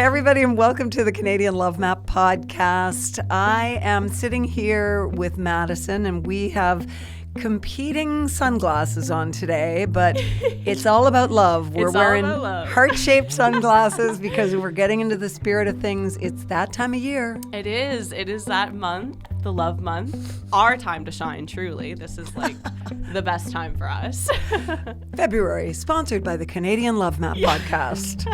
Hey, everybody, and welcome to the Canadian Love Map podcast. I am sitting here with Madison, and we have competing sunglasses on today, but it's all about love. We're wearing heart-shaped sunglasses because we're getting into the spirit of things. It's that time of year. It is. It is that month, the love month. Our time to shine, truly. This is like the best time for us. February, sponsored by the Canadian Love Map podcast.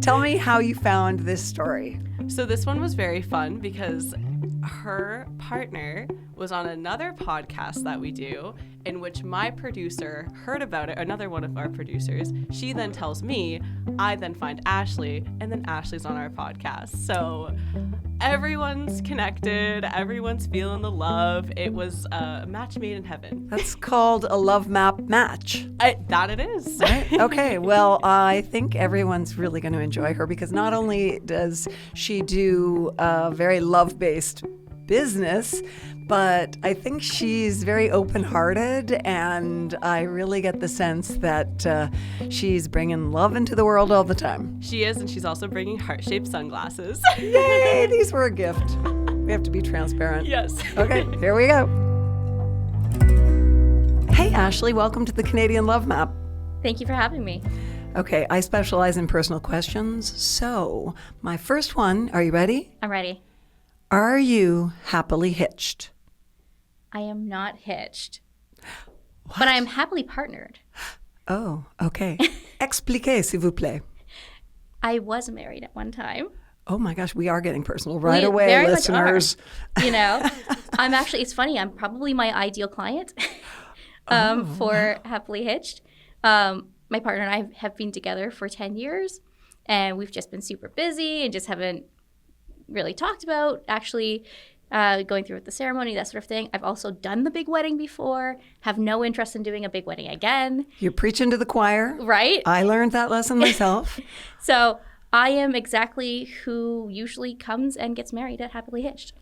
Tell me how you found this story. So this one was very fun because her partner was on another podcast that we do, in which my producer heard about it, another one of our producers. She then tells me, I then find Ashley, and then Ashley's on our podcast. So everyone's connected, everyone's feeling the love. It was a match made in heaven. That's called a love map match. That it is. Right? Okay, well, I think everyone's really going to enjoy her because not only does she do a very love-based business, but I think she's very open-hearted, and I really get the sense that she's bringing love into the world all the time. She is, and she's also bringing heart-shaped sunglasses. Yay, these were a gift. We have to be transparent. Yes. Okay, here we go. Hey, Ashley, welcome to the Canadian Love Map. Thank you for having me. Okay, I specialize in personal questions, so my first one, are you ready? I'm ready. Are you happily hitched? I am not hitched, but I am happily partnered. Oh, okay. Expliquez, s'il vous plaît. I was married at one time. Oh my gosh, we are getting personal right away, very listeners. Much are. You know, it's funny, I'm probably my ideal client for happily hitched. My partner and I have been together for 10 years, and we've just been super busy and just haven't really talked about actually going through with the ceremony, that sort of thing. I've also done the big wedding before, have no interest in doing a big wedding again. You're preaching to the choir. Right? I learned that lesson myself. So I am exactly who usually comes and gets married at Happily Hitched.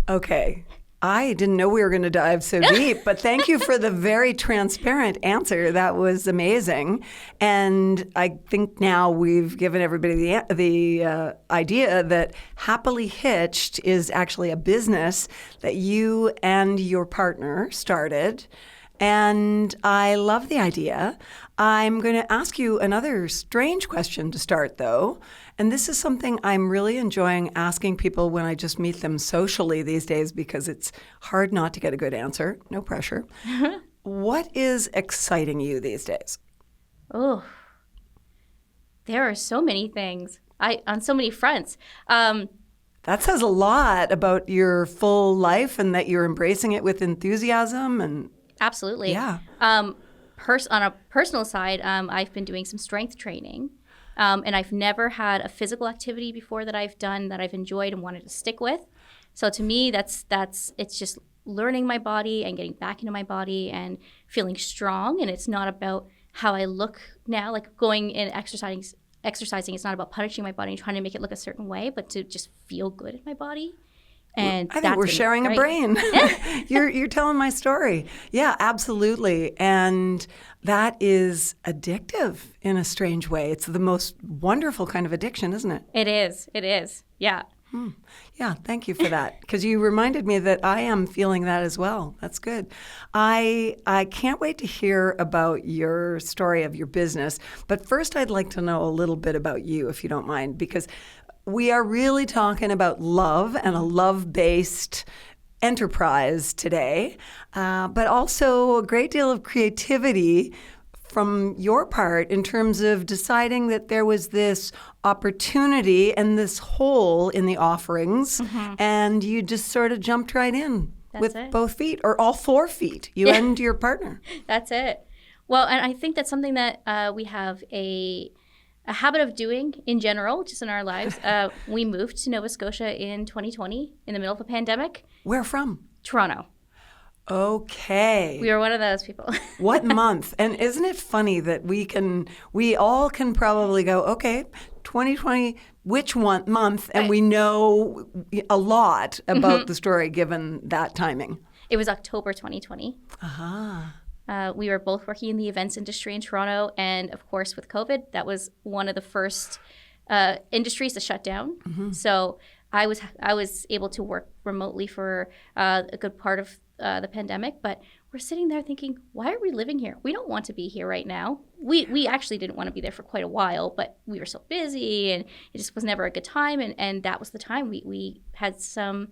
Okay. I didn't know we were going to dive so deep, but thank you for the very transparent answer. That was amazing. And I think now we've given everybody the idea that Happily Hitched is actually a business that you and your partner started. And I love the idea. I'm going to ask you another strange question to start, though. And this is something I'm really enjoying asking people when I just meet them socially these days because it's hard not to get a good answer. No pressure. What is exciting you these days? Oh, there are so many things. On so many fronts. That says a lot about your full life and that you're embracing it with enthusiasm and... Absolutely. Yeah. On a personal side, I've been doing some strength training, and I've never had a physical activity before that I've done that I've enjoyed and wanted to stick with. So to me, it's just learning my body and getting back into my body and feeling strong. And it's not about how I look now, like going and exercising. It's not about punishing my body and trying to make it look a certain way, but to just feel good in my body. And I think we're sharing a brain. You're telling my story. Yeah, absolutely. And that is addictive in a strange way. It's the most wonderful kind of addiction, isn't it? It is. Yeah. Yeah, thank you for that. Because you reminded me that I am feeling that as well. That's good. I can't wait to hear about your story of your business. But first, I'd like to know a little bit about you, if you don't mind, because we are really talking about love and a love-based enterprise today, but also a great deal of creativity from your part in terms of deciding that there was this opportunity and this hole in the offerings, and you just sort of jumped right in with both feet, or all 4 feet, you and your partner. That's it. Well, and I think that's something that we have a habit of doing in general, just in our lives. We moved to Nova Scotia in 2020 in the middle of a pandemic. Where from? Toronto. Okay. We were one of those people. What month? And isn't it funny that we all can probably go, okay, 2020, which one month? And we know a lot about the story given that timing. It was October 2020. We were both working in the events industry in Toronto. And of course, with COVID, that was one of the first industries to shut down. So I was able to work remotely for a good part of the pandemic, but we're sitting there thinking, why are we living here? We don't want to be here right now. We actually didn't want to be there for quite a while, but we were so busy and it just was never a good time. And that was the time we had some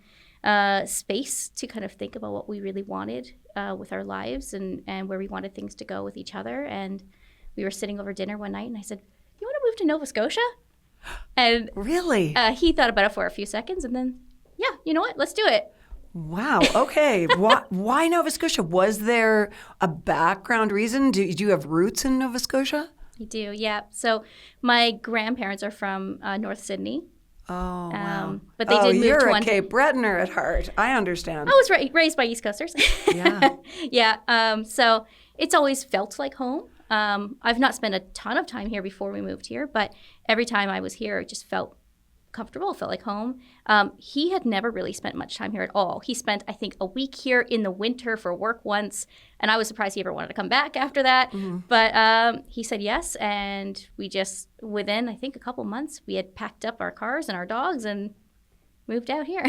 space to kind of think about what we really wanted with our lives and where we wanted things to go with each other. And we were sitting over dinner one night and I said, you want to move to Nova Scotia? And Really? he thought about it for a few seconds and then, yeah, you know what? Let's do it. Wow. Okay. Why Nova Scotia? Was there a background reason? Do you have roots in Nova Scotia? I do, yeah. So my grandparents are from North Sydney. Oh, wow. But they did move you're to a one. Cape Brettoner at heart. I understand. I was raised by East Coasters. Yeah. Yeah. So it's always felt like home. I've not spent a ton of time here before we moved here, but every time I was here, it just felt comfortable, felt like home. He had never really spent much time here at all. He spent, I think, a week here in the winter for work once, and I was surprised he ever wanted to come back after that. But he said yes, and we just, within, I think, a couple months, we had packed up our cars and our dogs and moved out here.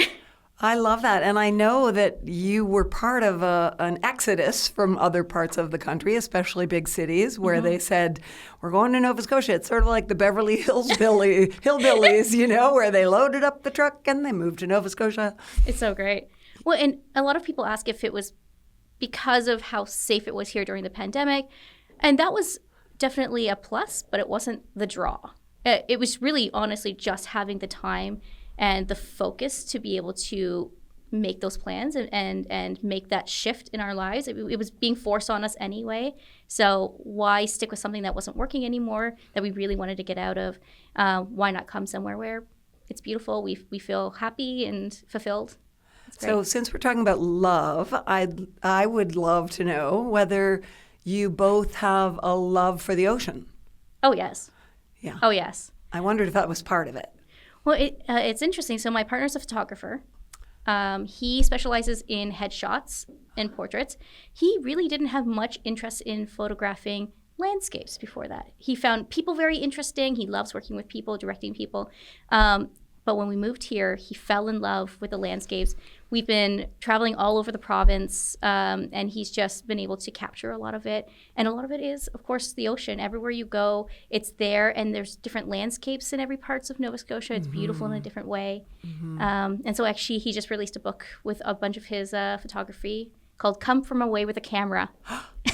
I love that. And I know that you were part of an exodus from other parts of the country, especially big cities, where they said, we're going to Nova Scotia. It's sort of like the Beverly Hills hillbillies, where they loaded up the truck and they moved to Nova Scotia. It's so great. Well, and a lot of people ask if it was because of how safe it was here during the pandemic. And that was definitely a plus, but it wasn't the draw. It was really, honestly, just having the time and the focus to be able to make those plans and make that shift in our lives. It was being forced on us anyway. So why stick with something that wasn't working anymore, that we really wanted to get out of? Why not come somewhere where it's beautiful, we feel happy and fulfilled? So since we're talking about love, I would love to know whether you both have a love for the ocean. Oh, yes. Yeah. Oh, yes. I wondered if that was part of it. Well, it's interesting. So my partner's a photographer. He specializes in headshots and portraits. He really didn't have much interest in photographing landscapes before that. He found people very interesting. He loves working with people, directing people. But when we moved here, he fell in love with the landscapes. We've been traveling all over the province, and he's just been able to capture a lot of it. And a lot of it is, of course, the ocean. Everywhere you go, it's there, and there's different landscapes in every parts of Nova Scotia. It's beautiful in a different way. And so actually, he just released a book with a bunch of his photography called Come From Away with a Camera.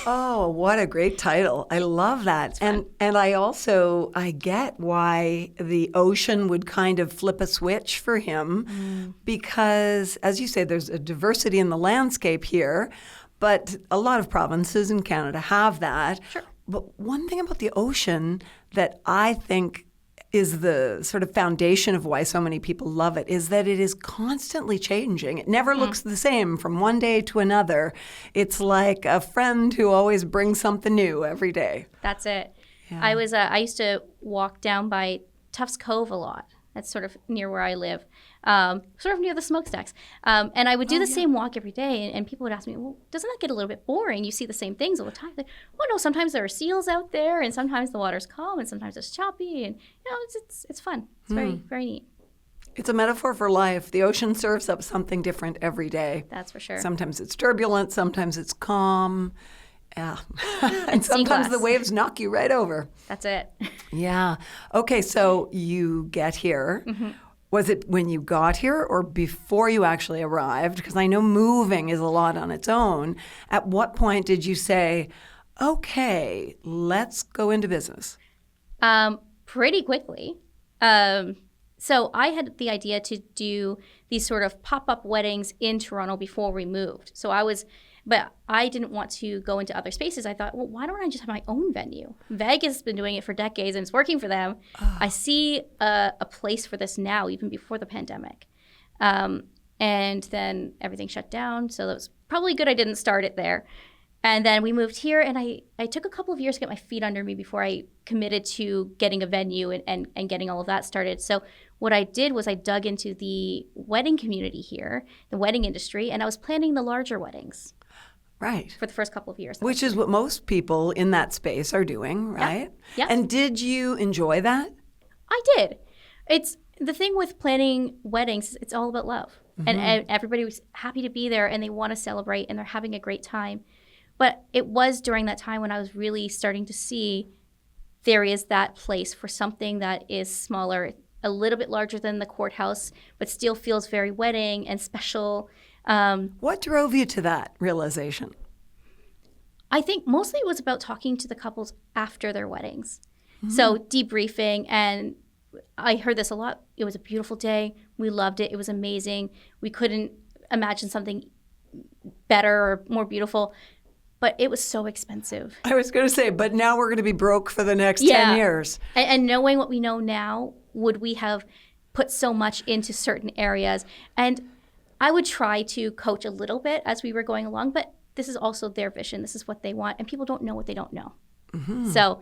Oh, what a great title. I love that. And I get why the ocean would kind of flip a switch for him because, as you say, there's a diversity in the landscape here, but a lot of provinces in Canada have that. Sure. But one thing about the ocean that I think is the sort of foundation of why so many people love it is that it is constantly changing. It never looks the same from one day to another. It's like a friend who always brings something new every day. That's it. Yeah. I used to walk down by Tufts Cove a lot. That's sort of near where I live, sort of near the smokestacks. And I would do the same walk every day, and people would ask me, well, doesn't that get a little bit boring? You see the same things all the time. Like, oh, no, sometimes there are seals out there, and sometimes the water's calm, and sometimes it's choppy, and it's fun. It's very, very neat. It's a metaphor for life. The ocean serves up something different every day. That's for sure. Sometimes it's turbulent, sometimes it's calm. Yeah. And sea sometimes the glass. waves knock you right over. That's it. Yeah. Okay, so you get here. Was it when you got here or before you actually arrived? Because I know moving is a lot on its own. At what point did you say, okay, let's go into business? Pretty quickly. So I had the idea to do these sort of pop-up weddings in Toronto before we moved. But I didn't want to go into other spaces. I thought, well, why don't I just have my own venue? Vegas has been doing it for decades and it's working for them. I see a place for this now, even before the pandemic. And then everything shut down. So that was probably good I didn't start it there. And then we moved here, and I took a couple of years to get my feet under me before I committed to getting a venue and getting all of that started. So what I did was I dug into the wedding community here, the wedding industry, and I was planning the larger weddings. Right. For the first couple of years. Which is what most people in that space are doing, right? Yeah. And did you enjoy that? I did. It's the thing with planning weddings, it's all about love. And everybody was happy to be there and they want to celebrate and they're having a great time. But it was during that time when I was really starting to see there is that place for something that is smaller, a little bit larger than the courthouse, but still feels very wedding and special. What drove you to that realization? I think mostly it was about talking to the couples after their weddings. So debriefing, and I heard this a lot. It was a beautiful day. We loved it. It was amazing. We couldn't imagine something better or more beautiful, but it was so expensive. I was going to say, but now we're going to be broke for the next 10 years. And knowing what we know now, would we have put so much into certain areas? And I would try to coach a little bit as we were going along, but this is also their vision. This is what they want. And people don't know what they don't know. So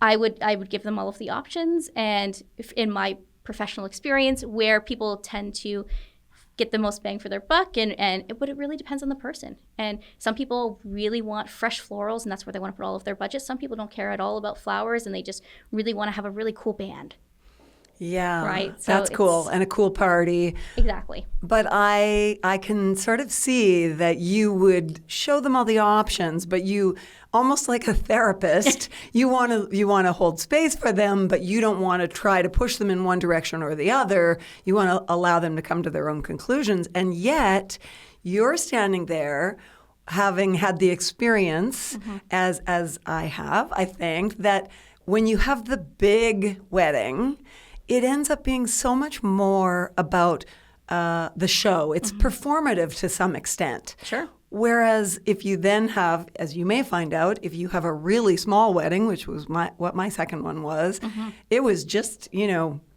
I would give them all of the options. And if in my professional experience, where people tend to get the most bang for their buck, but it really depends on the person. And some people really want fresh florals, and that's where they want to put all of their budget. Some people don't care at all about flowers, and they just really want to have a really cool band. Yeah, right. So that's cool, and a cool party. Exactly. But I can sort of see that you would show them all the options, but you, almost like a therapist, you want to hold space for them, but you don't want to try to push them in one direction or the other. You want to allow them to come to their own conclusions, and yet you're standing there, having had the experience as I have. I think that when you have the big wedding, it ends up being so much more about the show. It's performative to some extent. Sure. Whereas if you then have, as you may find out, if you have a really small wedding, which was what my second one was, it was just,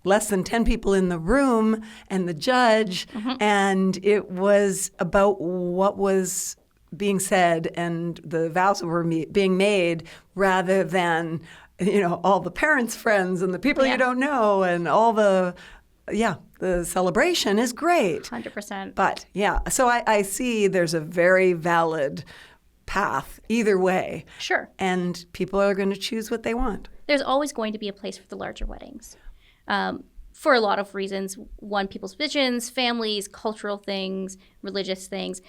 less than 10 people in the room and the judge, and it was about what was being said and the vows that were being made rather than all the parents' friends and the people you don't know and all the celebration is great. 100%. But so I see there's a very valid path either way. Sure. And people are going to choose what they want. There's always going to be a place for the larger weddings. For a lot of reasons. One, people's visions, families, cultural things, religious things.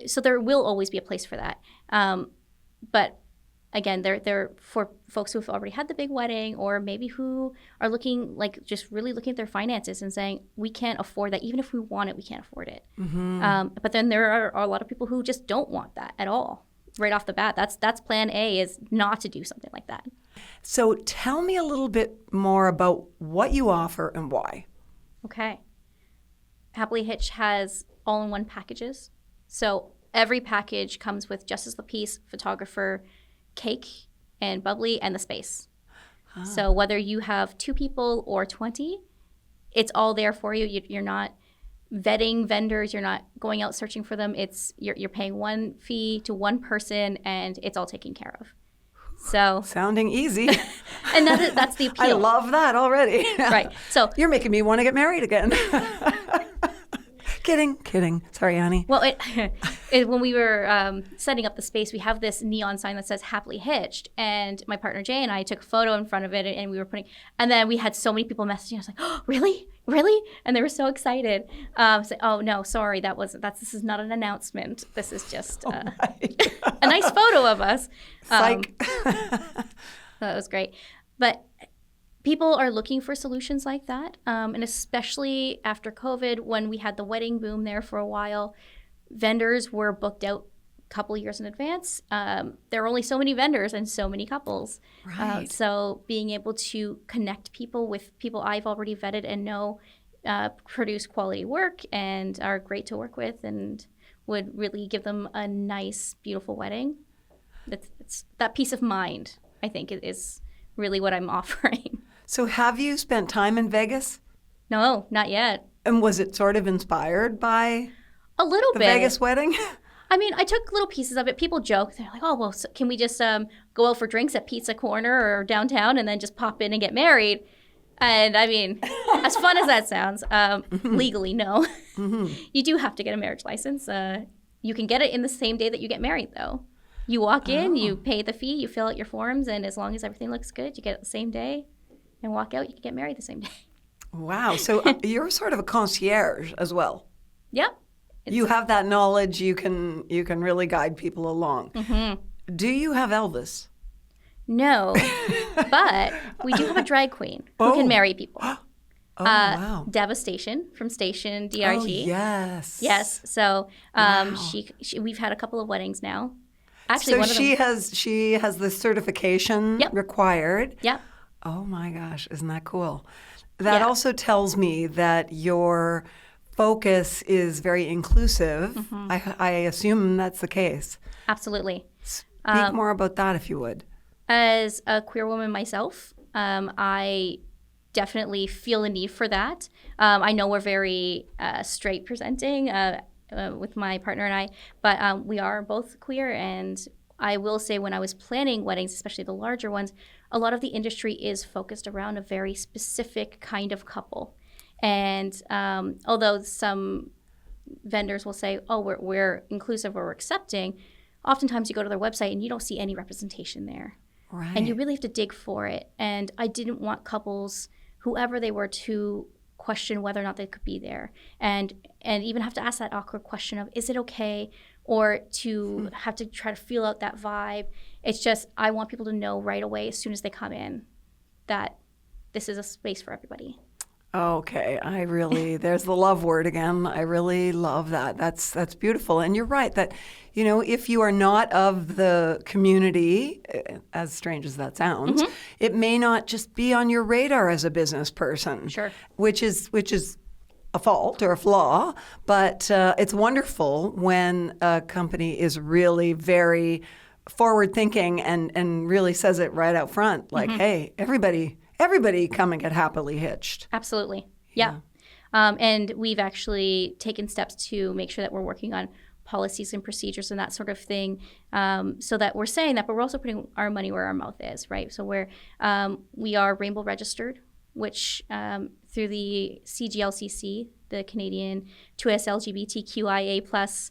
So there will always be a place for that. But again, they're for folks who've already had the big wedding, or maybe who are just really looking at their finances and saying, we can't afford that. Even if we want it, we can't afford it. But then there are a lot of people who just don't want that at all. Right off the bat, that's plan A, is not to do something like that. So tell me a little bit more about what you offer and why. Okay. Happily Hitched has all-in-one packages. So every package comes with just as the piece, photographer, cake and bubbly, and the space. So whether you have 2 people or 20, it's all there for you. You're not vetting vendors. You're not going out searching for them. It's you're paying one fee to one person, and it's all taken care of. So sounding easy. And that's the appeal. I love that already. Right. So you're making me want to get married again. Kidding. Sorry, Annie. Well, when we were setting up the space, we have this neon sign that says Happily Hitched. And my partner Jay and I took a photo in front of it, and we were and then we had so many people messaging. I was like, oh, really? And they were so excited. Oh, no, sorry, this is not an announcement. This is just a nice photo of us. Psych. That was great. But people are looking for solutions like that, and especially after COVID, when we had the wedding boom there for a while, vendors were booked out a couple of years in advance. There are only so many vendors and so many couples. Right. So being able to connect people with people I've already vetted and know produce quality work and are great to work with and would really give them a nice, beautiful wedding. It's that peace of mind, I think, is really what I'm offering. So have you spent time in Vegas? No, not yet. And was it sort of inspired by a little the bit Vegas wedding? I mean, I took little pieces of it. People joke. They're like, oh, well, so can we just go out for drinks at Pizza Corner or downtown and then just pop in and get married? And I mean, as fun as that sounds, legally, no. You do have to get a marriage license. You can get it in the same day that you get married, though. You walk in, you pay the fee, you fill out your forms, and as long as everything looks good, you get it the same day. and walk out. You can get married the same day. Wow. So you're sort of a concierge as well. Yep. You have that knowledge. You can really guide people along. Mm-hmm. Do you have Elvis? No, but we do have a drag queen who can marry people. Oh, wow. Devastation from Station DRG. Oh, yes. Yes. So Wow. she we've had a couple of weddings now. Actually, So one of them, she has the certification Yep. required. Yep. Oh my gosh, isn't that cool? That Yeah. also tells me that your focus is very inclusive. Mm-hmm. I assume that's the case. Absolutely. Speak more about that if you would. As a queer woman myself, I definitely feel a need for that. I know we're very straight presenting with my partner and I, but we are both queer. And I will say, when I was planning weddings, especially the larger ones, a lot of the industry is focused around a very specific kind of couple. And although some vendors will say, oh, we're inclusive or we're accepting, oftentimes you go to their website and you don't see any representation there. Right. And you really have to dig for it. And I didn't want couples, whoever they were, to question whether or not they could be there. And even have to ask that awkward question of, is it okay? Or to have to try to feel out that vibe. It's just, I want people to know right away, as soon as they come in, that this is a space for everybody. Okay, there's the love word again. I really love that. That's beautiful. And you're right that, if you are not of the community, as strange as that sounds, it may not just be on your radar as a business person. Sure. Which is a fault or a flaw, but it's wonderful when a company is really very forward thinking and really says it right out front, like, hey, everybody come and get happily hitched. Absolutely. Yeah. And we've actually taken steps to make sure that we're working on policies and procedures and that sort of thing, so that we're saying that, but we're also putting our money where our mouth is, right? So we are Rainbow registered, which through the CGLCC, the Canadian 2S LGBTQIA plus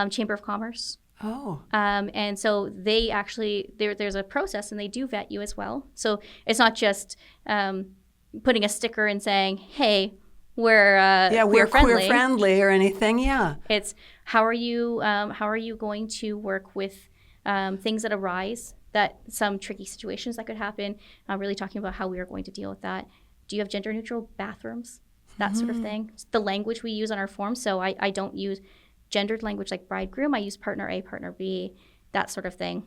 Chamber of Commerce. Oh. And so they actually, there's a process, and they do vet you as well. So it's not just putting a sticker and saying, hey, we're queer friendly or anything. Yeah. It's how are you going to work with things that arise, that some tricky situations that could happen, really talking about how we are going to deal with that. Do you have gender neutral bathrooms? That sort of thing. The language we use on our forms. So I don't use gendered language like bride groom. I use partner A, partner B, that sort of thing.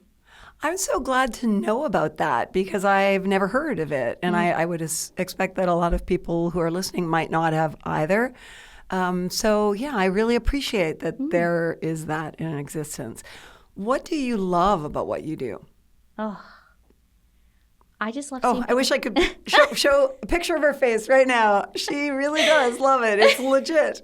I'm so glad to know about that because I've never heard of it. And I would expect that a lot of people who are listening might not have either. So, yeah, I really appreciate that there is that in existence. What do you love about what you do? Oh, I just love Oh, seeing I wish I could show a picture of her face right now. She really does love it. It's legit.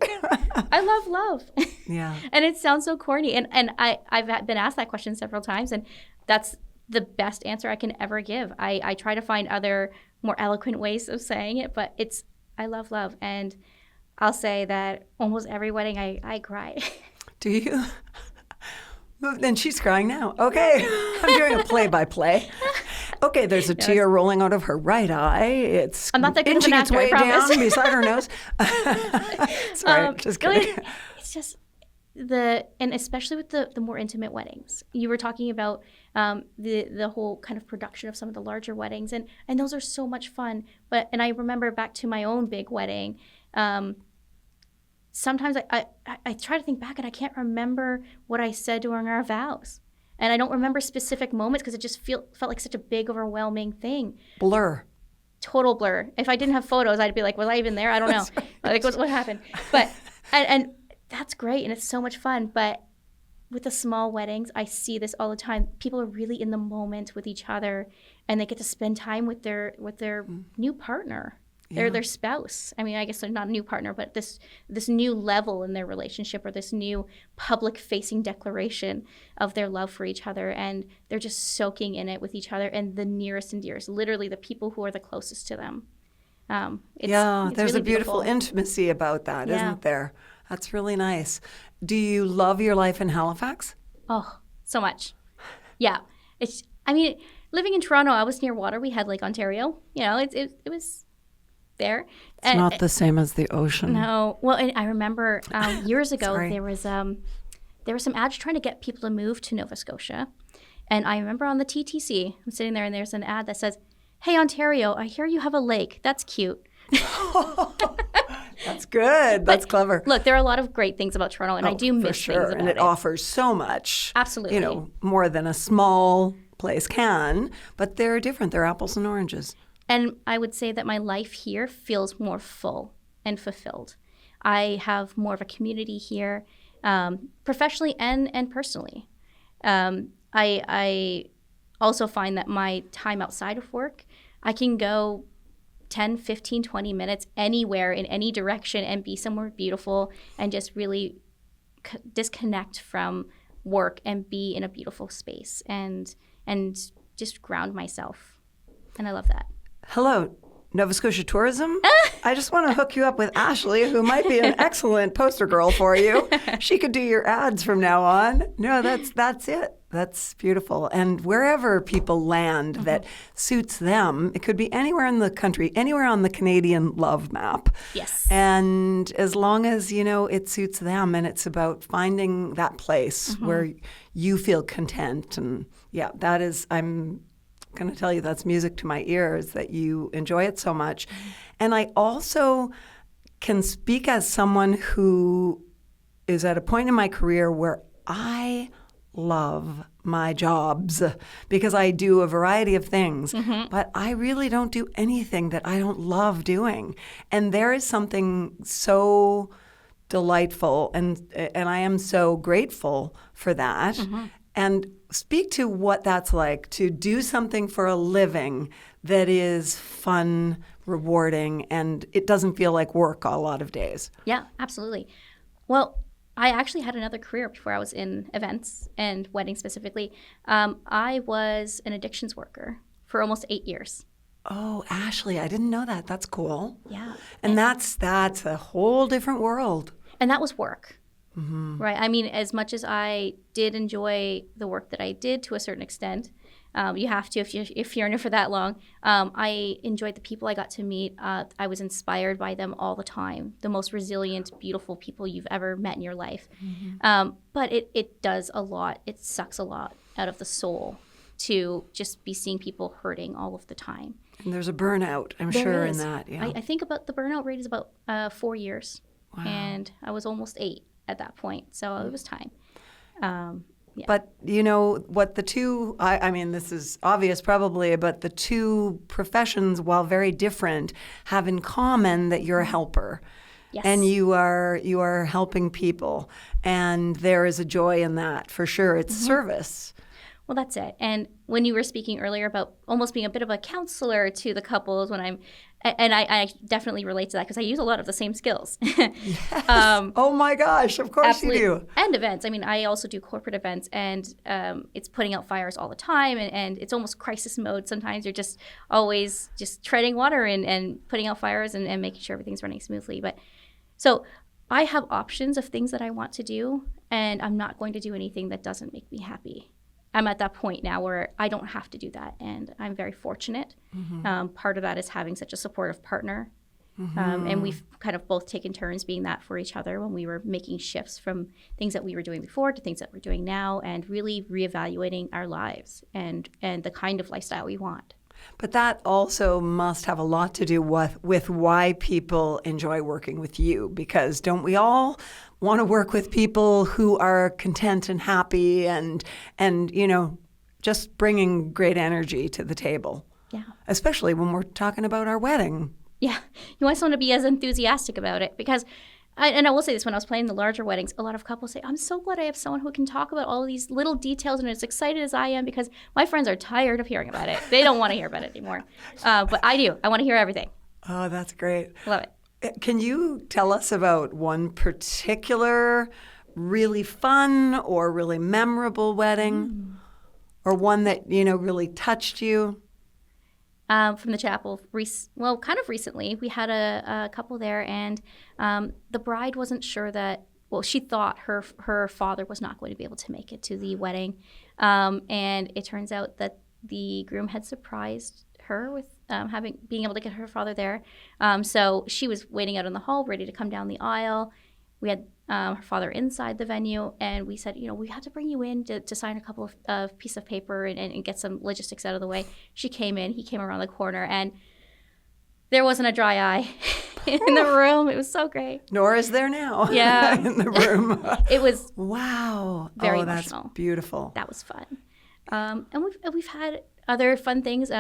I love love. Yeah. And it sounds so corny. And I've been asked that question several times, and that's the best answer I can ever give. I try to find other more eloquent ways of saying it, but I love love. And I'll say that almost every wedding I cry. Do you? Then she's crying now. Okay. I'm doing a play-by-play. Okay, there's a tear rolling out of her right eye. It's I'm not that good of inching an its actor, I way promise. down beside her nose. Sorry, just kidding. It's just and especially with the more intimate weddings. You were talking about the whole kind of production of some of the larger weddings, and those are so much fun. And I remember back to my own big wedding. Sometimes I try to think back and I can't remember what I said during our vows. And I don't remember specific moments because it just felt like such a big, overwhelming thing. Blur. Total blur. If I didn't have photos, I'd be like, was I even there? I don't know. Like, what happened? But, and that's great, and it's so much fun. But with the small weddings, I see this all the time. People are really in the moment with each other, and they get to spend time with their new partner. Their spouse. I mean, I guess they're not a new partner, but this new level in their relationship, or this new public-facing declaration of their love for each other, and they're just soaking in it with each other and the nearest and dearest, literally the people who are the closest to them. It's there's really a beautiful intimacy about that, isn't there? That's really nice. Do you love your life in Halifax? Oh, so much. Yeah. living in Toronto, I was near water. We had Lake Ontario. You know, it was there. It's not the same as the ocean. No. Well, and I remember years ago Sorry. there was some ads trying to get people to move to Nova Scotia. And I remember on the TTC, I'm sitting there and there's an ad that says, "Hey, Ontario, I hear you have a lake. That's cute." That's good. That's clever. Look, there are a lot of great things about Toronto, and I do miss for things sure. about And it it. offers so much. Absolutely. You know, more than a small place can, but they're different. They're apples and oranges. And I would say that my life here feels more full and fulfilled. I have more of a community here, professionally and personally. I also find that my time outside of work, I can go 10, 15, 20 minutes anywhere in any direction and be somewhere beautiful and just really disconnect from work and be in a beautiful space and just ground myself. And I love that. Hello, Nova Scotia Tourism. I just want to hook you up with Ashley, who might be an excellent poster girl for you. She could do your ads from now on. No, that's it. That's beautiful. And wherever people land that suits them, it could be anywhere in the country, anywhere on the Canadian love map. Yes. And as long as, you know, it suits them and it's about finding that place where you feel content. And yeah, that is, I'm going to tell you that's music to my ears that you enjoy it so much. And I also can speak as someone who is at a point in my career where I love my jobs because I do a variety of things, but I really don't do anything that I don't love doing. And there is something so delightful and I am so grateful for that. And speak to what that's like to do something for a living that is fun, rewarding, and it doesn't feel like work a lot of days. Yeah, absolutely. Well, I actually had another career before I was in events and weddings specifically. I was an addictions worker for almost 8 years. Oh, Ashley, I didn't know that. That's cool. Yeah. And that's a whole different world. And that was work. Right. I mean, as much as I did enjoy the work that I did to a certain extent, you have to if you're in it for that long. I enjoyed the people I got to meet. I was inspired by them all the time. The most resilient, beautiful people you've ever met in your life. But it does a lot. It sucks a lot out of the soul to just be seeing people hurting all of the time. And there's a burnout, I'm There sure, is. in that. Yeah. I think about the burnout rate is about 4 years. Wow. And I was almost 8 at that point. So it was time. Yeah. But you know what the two, I mean, this is obvious probably, but the two professions, while very different, have in common that you're a helper. Yes. And you are helping people. And there is a joy in that, for sure. It's service. Well, that's it. And when you were speaking earlier about almost being a bit of a counselor to the couples, I definitely relate to that because I use a lot of the same skills. Oh my gosh, of course Absolutely. you do. And events. I mean, I also do corporate events, and it's putting out fires all the time, and it's almost crisis mode. Sometimes you're just always just treading water and putting out fires and making sure everything's running smoothly. But so I have options of things that I want to do, and I'm not going to do anything that doesn't make me happy. I'm at that point now where I don't have to do that, and I'm very fortunate. Part of that is having such a supportive partner, and we've kind of both taken turns being that for each other when we were making shifts from things that we were doing before to things that we're doing now, and really reevaluating our lives and the kind of lifestyle we want. But that also must have a lot to do with why people enjoy working with you, because don't we all want to work with people who are content and happy and you know, just bringing great energy to the table? Yeah. Especially when we're talking about our wedding. Yeah. You want someone to be as enthusiastic about it because I will say this, when I was playing the larger weddings, a lot of couples say, I'm so glad I have someone who can talk about all of these little details and as excited as I am because my friends are tired of hearing about it. They don't want to hear about it anymore. But I do. I want to hear everything. Oh, that's great. Love it. Can you tell us about one particular really fun or really memorable wedding or one that, you know, really touched you? From the chapel, kind of recently, we had a couple there, and the bride wasn't sure that, well, she thought her father was not going to be able to make it to the wedding, and it turns out that the groom had surprised her with being able to get her father there. So she was waiting out in the hall, ready to come down the aisle. We had her father inside the venue, and we said, we have to bring you in to sign a couple of piece of paper and get some logistics out of the way. She came in. He came around the corner, and there wasn't a dry eye in the room. It was so great. Nor is there now. Yeah. In the room. It was wow. very emotional. That's beautiful. That was fun. And we've had other fun things.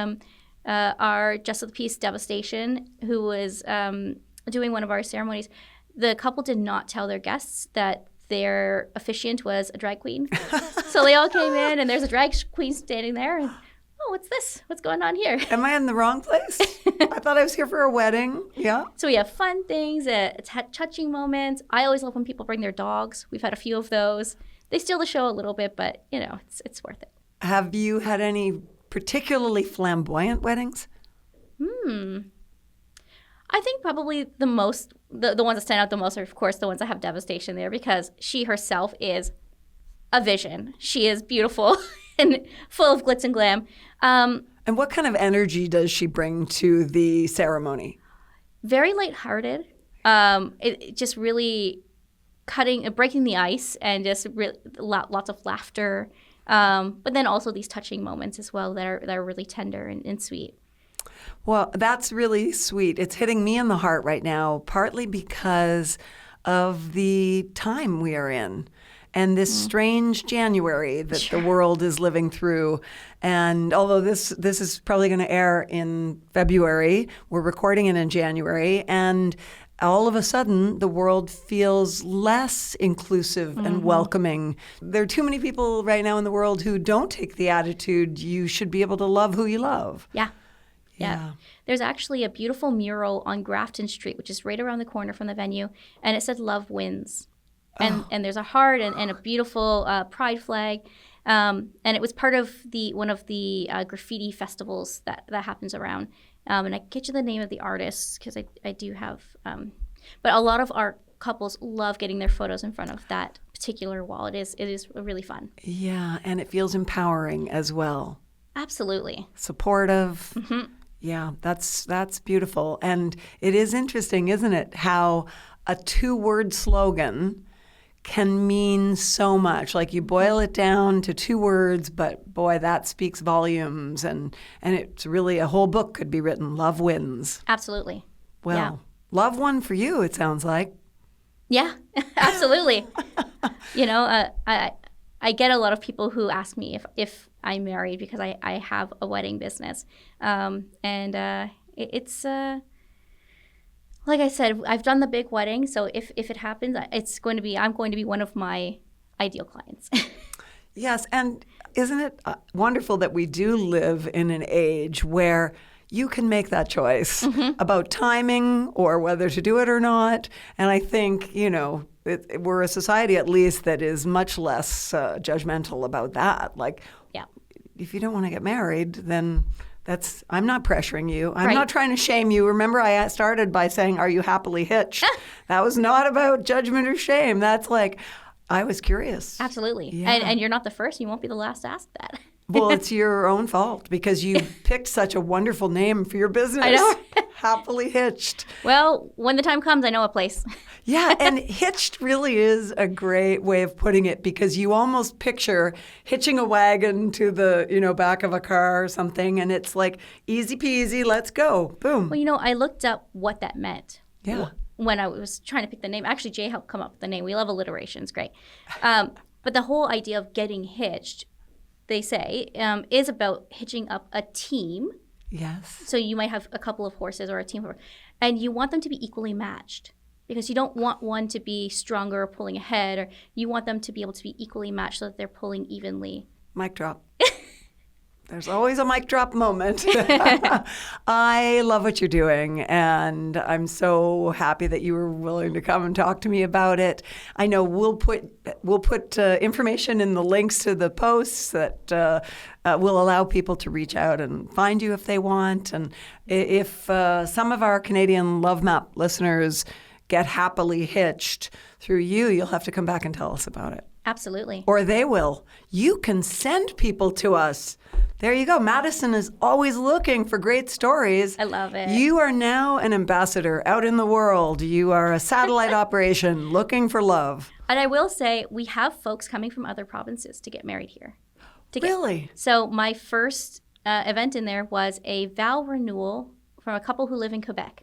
Our Justice of the Peace Devastation, who was doing one of our ceremonies, the couple did not tell their guests that their officiant was a drag queen. So they all came in, and there's a drag queen standing there. And, oh, what's this? What's going on here? Am I in the wrong place? I thought I was here for a wedding. Yeah. So we have fun things, touching moments. I always love when people bring their dogs. We've had a few of those. They steal the show a little bit, but, it's worth it. Have you had any particularly flamboyant weddings? I think probably the most, the ones that stand out the most are, of course, the ones that have devastation there, because she herself is a vision. She is beautiful and full of glitz and glam. And what kind of energy does she bring to the ceremony? Very lighthearted. It just really breaking the ice, and just lots of laughter. But then also these touching moments as well that are really tender and sweet. Well, that's really sweet. It's hitting me in the heart right now, partly because of the time we are in and this strange January that the world is living through. And although this is probably going to air in February, we're recording it in January, and all of a sudden, the world feels less inclusive and welcoming. There are too many people right now in the world who don't take the attitude, you should be able to love who you love. Yeah. There's actually a beautiful mural on Grafton Street, which is right around the corner from the venue, and it said "Love Wins," and there's a heart and a beautiful pride flag, and it was part of one of the graffiti festivals that happens around. And I can get you the name of the artist because I do have, but a lot of art couples love getting their photos in front of that particular wall. It is really fun. Yeah, and it feels empowering as well. Absolutely. Supportive. Mm-hmm. Yeah, that's beautiful. And it is interesting, isn't it, how a 2-word slogan can mean so much. Like you boil it down to 2 words, but boy, that speaks volumes. And it's really a whole book could be written. Love wins. Absolutely. Well, love won for you, it sounds like. Yeah, absolutely. I get a lot of people who ask me if I'm married because I have a wedding business. It's like I said, I've done the big wedding. So if it happens, I'm going to be one of my ideal clients. Yes. And isn't it wonderful that we do live in an age where you can make that choice about timing or whether to do it or not. And I think, we're a society at least that is much less judgmental about that. Like, if you don't want to get married, then I'm not pressuring you. I'm not trying to shame you. Remember, I started by saying, are you happily hitched? That was not about judgment or shame. That's like, I was curious. Absolutely. Yeah. And you're not the first. You won't be the last to ask that. Well, it's your own fault because you picked such a wonderful name for your business. I know. Happily Hitched. Well, when the time comes, I know a place. Yeah, and hitched really is a great way of putting it because you almost picture hitching a wagon to the, back of a car or something, and it's like easy peasy, let's go, boom. Well, I looked up what that meant. Yeah. When I was trying to pick the name. Actually, Jay helped come up with the name. We love alliteration. It's great. But the whole idea of getting hitched, they say, is about hitching up a team. Yes. So you might have a couple of horses or a team, and you want them to be equally matched because you don't want one to be stronger or pulling ahead, or you want them to be able to be equally matched so that they're pulling evenly. Mic drop. There's always a mic drop moment. I love what you're doing, and I'm so happy that you were willing to come and talk to me about it. I know we'll put information in the links to the posts that will allow people to reach out and find you if they want. And if some of our Canadian Love Map listeners get happily hitched through you, you'll have to come back and tell us about it. Absolutely. Or they will. You can send people to us. There you go. Madison is always looking for great stories. I love it. You are now an ambassador out in the world. You are a satellite operation looking for love. And I will say, we have folks coming from other provinces to get married here. Really? So my first event in there was a vow renewal from a couple who live in Quebec.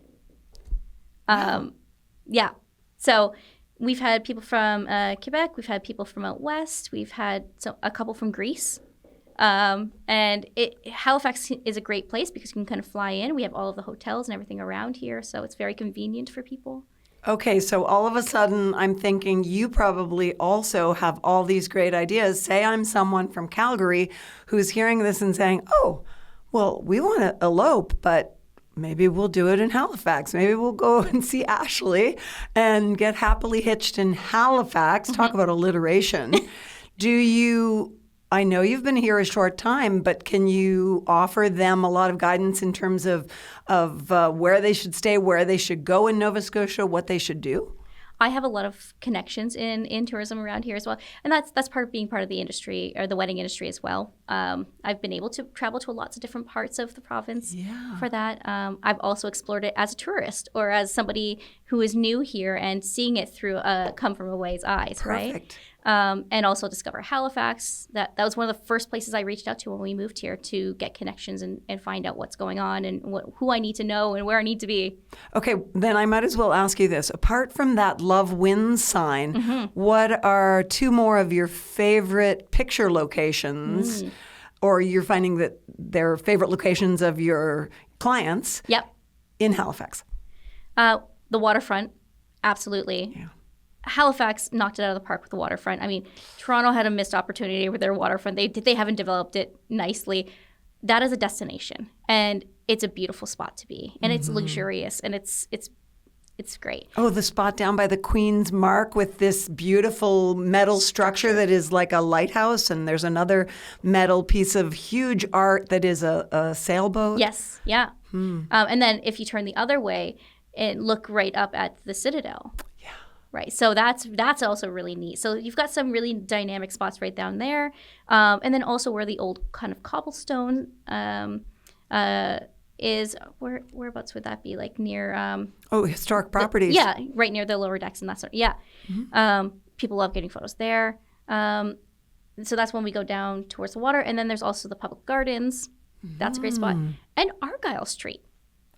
Yeah. So we've had people from Quebec. We've had people from out west. We've had a couple from Greece. And Halifax is a great place because you can kind of fly in. We have all of the hotels and everything around here, so it's very convenient for people. Okay, so all of a sudden I'm thinking you probably also have all these great ideas. Say I'm someone from Calgary who's hearing this and saying, oh, well, we want to elope, but maybe we'll do it in Halifax. Maybe we'll go and see Ashley and get happily hitched in Halifax. Talk about alliteration. I know you've been here a short time, but can you offer them a lot of guidance in terms of where they should stay, where they should go in Nova Scotia, what they should do? I have a lot of connections in tourism around here as well, and that's part of being part of the industry or the wedding industry as well. I've been able to travel to lots of different parts of the province for that. I've also explored it as a tourist or as somebody who is new here and seeing it through come from away's eyes, Perfect. right? And also discover Halifax. That was one of the first places I reached out to when we moved here to get connections and find out what's going on and who I need to know and where I need to be. Okay, then I might as well ask you this. Apart from that Love Wins sign, what are two more of your favorite picture locations, or you're finding that they're favorite locations of your clients in Halifax? The waterfront, absolutely. Yeah. Halifax knocked it out of the park with the waterfront. I mean, Toronto had a missed opportunity with their waterfront. They haven't developed it nicely. That is a destination, and it's a beautiful spot to be, and it's luxurious, and it's great. Oh, the spot down by the Queen's Mark with this beautiful metal structure that is like a lighthouse, and there's another metal piece of huge art that is a sailboat. Yes, yeah. And then if you turn the other way and look right up at the Citadel. Right, so that's also really neat. So you've got some really dynamic spots right down there, and then also where the old kind of cobblestone is. Whereabouts would that be? Like near? Historic properties. Yeah, right near the lower decks and that sort. Yeah, people love getting photos there. So that's when we go down towards the water, and then there's also the public gardens. That's a great spot, and Argyle Street.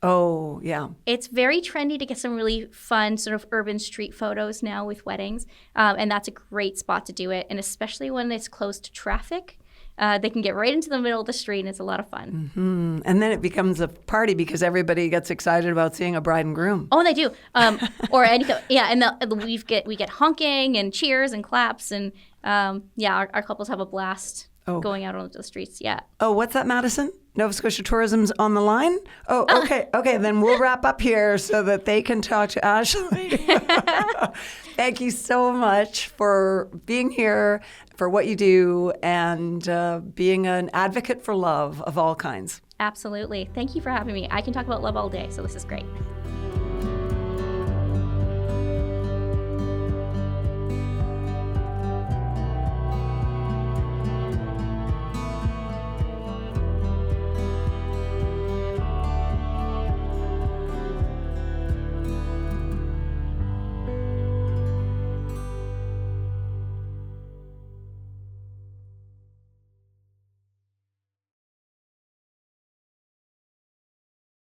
Oh, yeah. It's very trendy to get some really fun sort of urban street photos now with weddings. And that's a great spot to do it. And especially when it's close to traffic, they can get right into the middle of the street and it's a lot of fun. And then it becomes a party because everybody gets excited about seeing a bride and groom. Oh, and they do. And we get honking and cheers and claps. And our couples have a blast going out onto the streets. Yeah. Oh, what's that, Madison? Nova Scotia Tourism's on the line? Oh, okay. Okay, then we'll wrap up here so that they can talk to Ashley. Thank you so much for being here, for what you do, and being an advocate for love of all kinds. Absolutely. Thank you for having me. I can talk about love all day, so this is great.